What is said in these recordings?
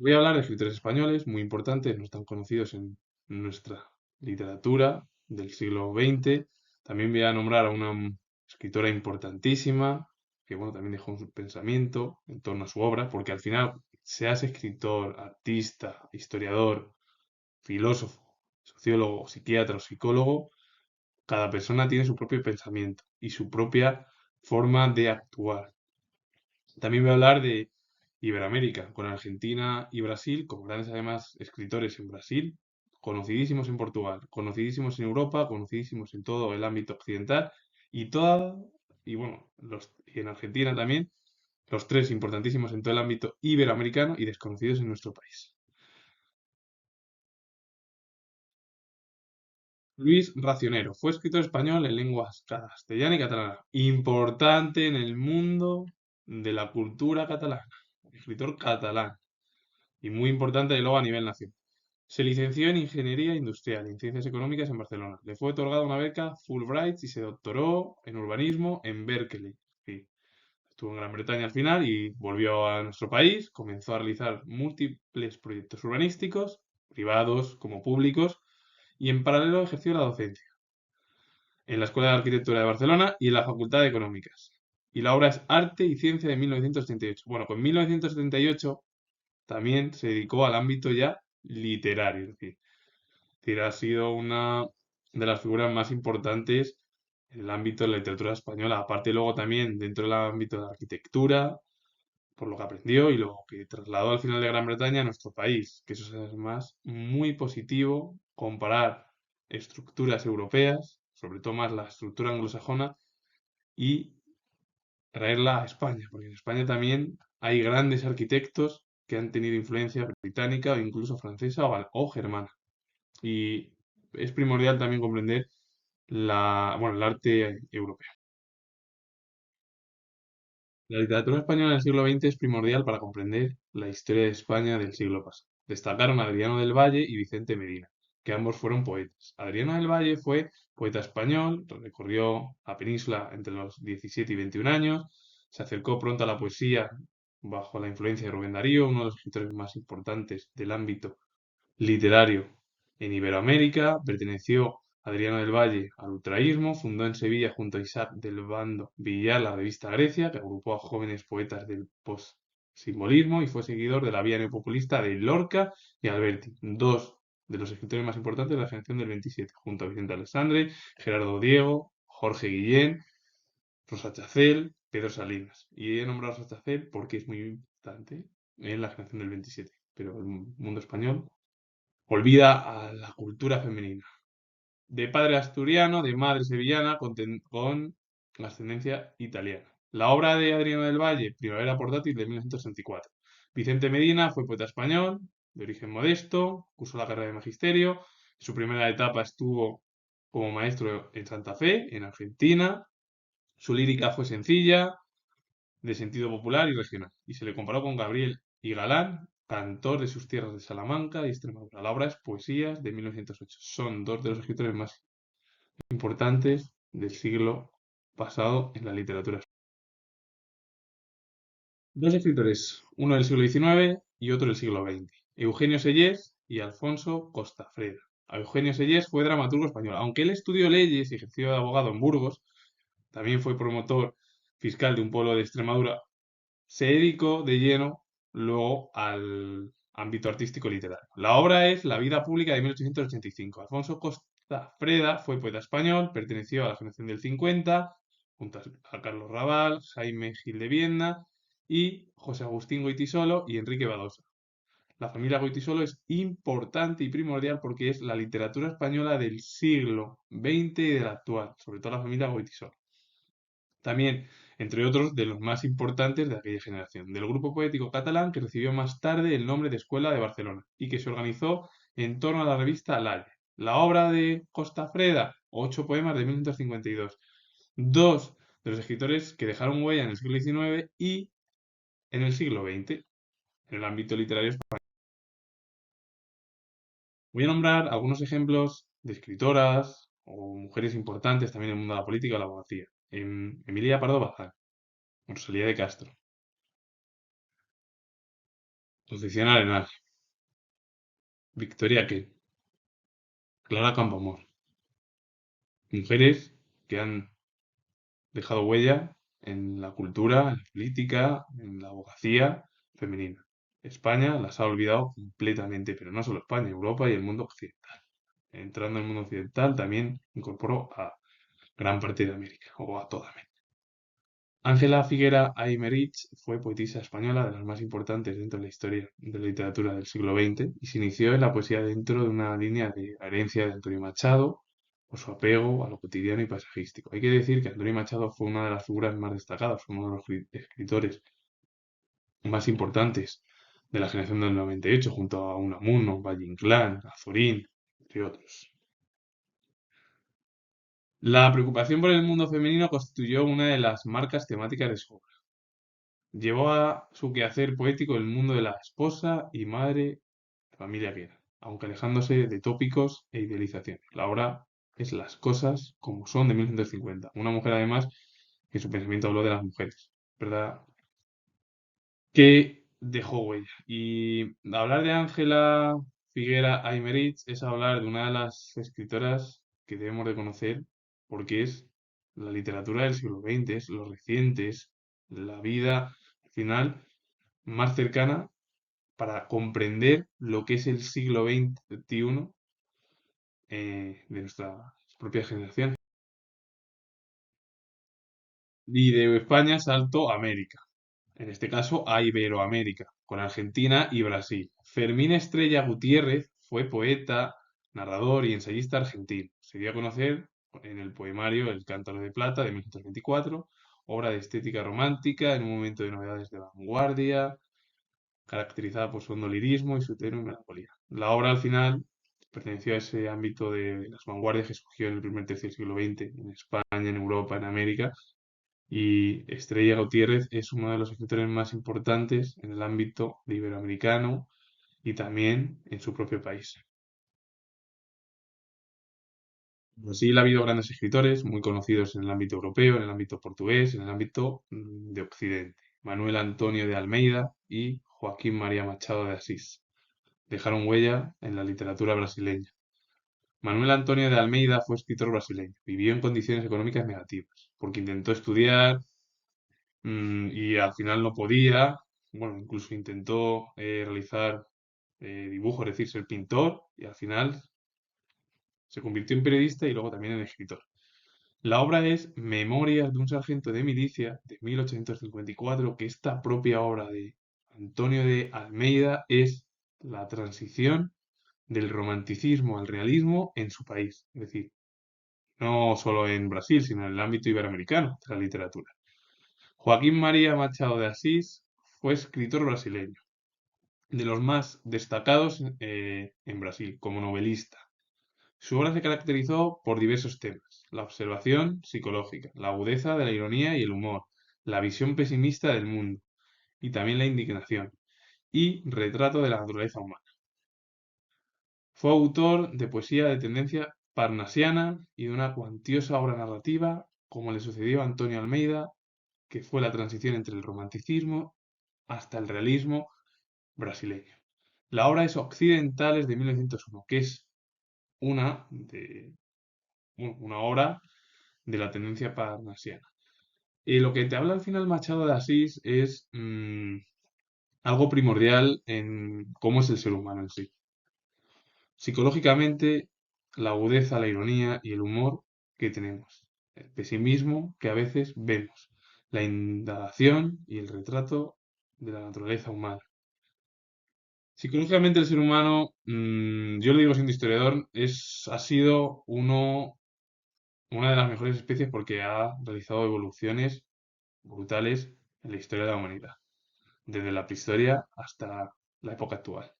Voy a hablar de escritores españoles muy importantes, no tan conocidos en nuestra literatura del siglo XX. También voy a nombrar a una escritora importantísima, que bueno, también dejó un pensamiento en torno a su obra, porque al final, seas escritor, artista, historiador, filósofo, sociólogo, psiquiatra o psicólogo, cada persona tiene su propio pensamiento y su propia forma de actuar. También voy a hablar de Iberoamérica, con Argentina y Brasil, como grandes además escritores en Brasil, conocidísimos en Portugal, conocidísimos en Europa, conocidísimos en todo el ámbito occidental y y bueno, y en Argentina también, los tres importantísimos en todo el ámbito iberoamericano y desconocidos en nuestro país. Luis Racionero fue escritor español en lenguas castellana y catalana, importante en el mundo de la cultura catalana, escritor catalán y muy importante luego a nivel nacional. Se licenció en Ingeniería Industrial y en Ciencias Económicas en Barcelona. Le fue otorgada una beca Fulbright y se doctoró en urbanismo en Berkeley. Sí, estuvo en Gran Bretaña al final y volvió a nuestro país. Comenzó a realizar múltiples proyectos urbanísticos, privados como públicos, y en paralelo ejerció la docencia en la Escuela de Arquitectura de Barcelona y en la Facultad de Económicas. Y la obra es Arte y Ciencia de 1938. Bueno, con 1978 también se dedicó al ámbito ya literario, es decir, ha sido una de las figuras más importantes en el ámbito de la literatura española, aparte luego también dentro del ámbito de la arquitectura, por lo que aprendió y lo que trasladó al final de Gran Bretaña a nuestro país, que eso es además muy positivo comparar estructuras europeas, sobre todo más la estructura anglosajona, y traerla a España, porque en España también hay grandes arquitectos que han tenido influencia británica o incluso francesa o germana. Y es primordial también comprender bueno, el arte europeo. La literatura española del siglo XX es primordial para comprender la historia de España del siglo pasado. Destacaron Adriano del Valle y Vicente Medina, que ambos fueron poetas. Adriano del Valle fue poeta español, recorrió la península entre los 17 y 21 años, se acercó pronto a la poesía bajo la influencia de Rubén Darío, uno de los escritores más importantes del ámbito literario en Iberoamérica, perteneció Adriano del Valle al ultraísmo, fundó en Sevilla junto a Isaac del Bando Villar la revista Grecia, que agrupó a jóvenes poetas del post-simbolismo y fue seguidor de la vía neopopulista de Lorca y Alberti, dos de los escritores más importantes de la generación del 27, junto a Vicente Alessandre, Gerardo Diego, Jorge Guillén, Rosa Chacel, Pedro Salinas. Y he nombrado a Rosa Chacel porque es muy importante en la generación del 27, pero el mundo español olvida a la cultura femenina. De padre asturiano, de madre sevillana, con ascendencia italiana. La obra de Adriano del Valle, Primavera portátil, de 1964. Vicente Medina fue poeta español, de origen modesto, cursó la carrera de magisterio. En su primera etapa estuvo como maestro en Santa Fe, en Argentina. Su lírica fue sencilla, de sentido popular y regional, y se le comparó con Gabriel y Galán, cantor de sus tierras de Salamanca y Extremadura. La obra es Poesías de 1908. Son dos de los escritores más importantes del siglo pasado en la literatura española. Dos escritores, uno del siglo XIX y otro del siglo XX, Eugenio Sellés y Alfonso Costafreda. Eugenio Sellés fue dramaturgo español. Aunque él estudió leyes y ejerció de abogado en Burgos, también fue promotor fiscal de un pueblo de Extremadura, se dedicó de lleno luego al ámbito artístico literario. La obra es La vida pública de 1885. Alfonso Costa Freda fue poeta español, perteneció a la generación del 50, junto a Carlos Raval, Jaime Gil de Viedma y José Agustín Goytisolo y Enrique Badosa. La familia Goytisolo es importante y primordial porque es la literatura española del siglo XX y del actual, sobre todo la familia Goytisolo. También, entre otros, de los más importantes de aquella generación, del grupo poético catalán que recibió más tarde el nombre de Escuela de Barcelona y que se organizó en torno a la revista L'Alle. La obra de Costa Freda, ocho poemas de 1952, dos de los escritores que dejaron huella en el siglo XIX y en el siglo XX, en el ámbito literario español. Voy a nombrar algunos ejemplos de escritoras o mujeres importantes también en el mundo de la política o la abogacía. Emilia Pardo Bazán, Rosalía de Castro, Concepción Arenal, Victoria Kent, Clara Campoamor. Mujeres que han dejado huella en la cultura, en la política, en la abogacía femenina. España las ha olvidado completamente, pero no solo España, Europa y el mundo occidental. Entrando en el mundo occidental también incorporó a gran parte de América, o a toda América. Ángela Figuera Aymerich fue poetisa española de las más importantes dentro de la historia de la literatura del siglo XX y se inició en la poesía dentro de una línea de herencia de Antonio Machado por su apego a lo cotidiano y paisajístico. Hay que decir que Antonio Machado fue una de las figuras más destacadas, fue uno de los escritores más importantes de la generación del 98, junto a Unamuno, Valle Inclán, Azorín, entre otros. La preocupación por el mundo femenino constituyó una de las marcas temáticas de su obra. Llevó a su quehacer poético el mundo de la esposa y madre de familia que era, aunque alejándose de tópicos e idealizaciones. La obra es Las cosas como son de 1950. Una mujer, además, que en su pensamiento habló de las mujeres, ¿verdad? Que dejó huella. Y hablar de Ángela Figuera Aymerich es hablar de una de las escritoras que debemos de conocer porque es la literatura del siglo XX, es lo reciente, es la vida al final más cercana para comprender lo que es el siglo XXI de nuestra propia generación. Y de España salto a América, en este caso a Iberoamérica, con Argentina y Brasil. Fermín Estrella Gutiérrez fue poeta, narrador y ensayista argentino. Se dio a conocer en el poemario El Cántaro de Plata de 1924, obra de estética romántica en un momento de novedades de vanguardia, caracterizada por su hondo lirismo y su tenue melancolía. La obra al final perteneció a ese ámbito de las vanguardias que surgió en el primer tercio del siglo XX, en España, en Europa, en América, y Estrella Gutiérrez es uno de los escritores más importantes en el ámbito de iberoamericano y también en su propio país. En Brasil ha habido grandes escritores muy conocidos en el ámbito europeo, en el ámbito portugués, en el ámbito de Occidente. Manuel Antonio de Almeida y Joaquín María Machado de Asís dejaron huella en la literatura brasileña. Manuel Antonio de Almeida fue escritor brasileño. Vivió en condiciones económicas negativas, porque intentó estudiar y al final no podía. Bueno, incluso intentó realizar dibujos, es decir, ser pintor, y al final se convirtió en periodista y luego también en escritor. La obra es Memorias de un sargento de milicia de 1854, que esta propia obra de Antonio de Almeida es la transición del romanticismo al realismo en su país, es decir, no solo en Brasil, sino en el ámbito iberoamericano de la literatura. Joaquín María Machado de Asís fue escritor brasileño, de los más destacados en Brasil como novelista. Su obra se caracterizó por diversos temas: la observación psicológica, la agudeza de la ironía y el humor, la visión pesimista del mundo y también la indignación, y retrato de la naturaleza humana. Fue autor de poesía de tendencia parnasiana y de una cuantiosa obra narrativa, como le sucedió a Antonio Almeida, que fue la transición entre el romanticismo hasta el realismo brasileño. La obra es Occidentales de 1901, que es una, de, una obra de la tendencia parnasiana. Y lo que te habla al final Machado de Asís es algo primordial en cómo es el ser humano en sí. Psicológicamente, la agudeza, la ironía y el humor que tenemos. El pesimismo que a veces vemos. La indagación y el retrato de la naturaleza humana. Psicológicamente el ser humano, yo lo digo siendo historiador, ha sido una de las mejores especies porque ha realizado evoluciones brutales en la historia de la humanidad, desde la prehistoria hasta la época actual.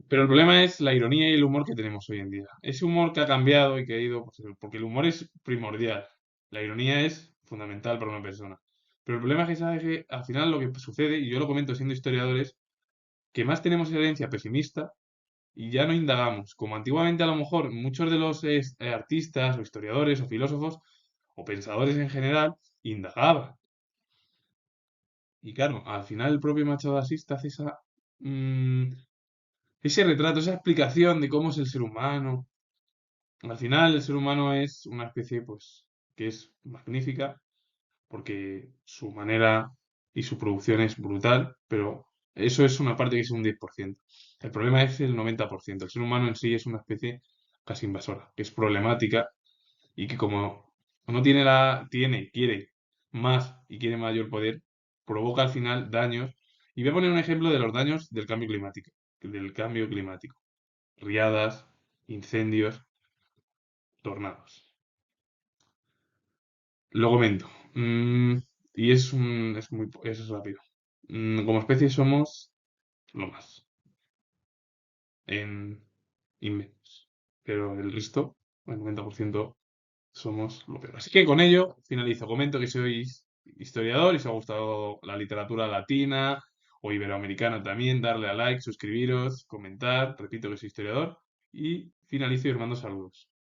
Pero el problema es la ironía y el humor que tenemos hoy en día. Ese humor que ha cambiado y que ha ido, pues, porque el humor es primordial, la ironía es fundamental para una persona. Pero el problema es que, ¿sabes? Que al final lo que sucede, y yo lo comento siendo historiador, es que más tenemos herencia pesimista y ya no indagamos. Como antiguamente a lo mejor muchos de los artistas o historiadores o filósofos o pensadores en general indagaban. Y claro, al final el propio Machado de Assis te hace mm, ese retrato, esa explicación de cómo es el ser humano. Al final el ser humano es una especie, pues, que es magnífica, porque su manera y su producción es brutal, pero eso es una parte que es un 10%. El problema es el 90%. El ser humano en sí es una especie casi invasora, que es problemática y que como no tiene quiere más y quiere mayor poder, provoca al final daños. Y voy a poner un ejemplo de los daños del cambio climático. Riadas, incendios, tornados. Lo comento. Mm, y es rápido. Como especie somos lo más en inmensos. Pero el resto, el 90%, somos lo peor. Así que con ello finalizo. Comento que sois historiador y si os ha gustado la literatura latina o iberoamericana también, darle a like, suscribiros, comentar. Repito que soy historiador. Y finalizo y os mando saludos.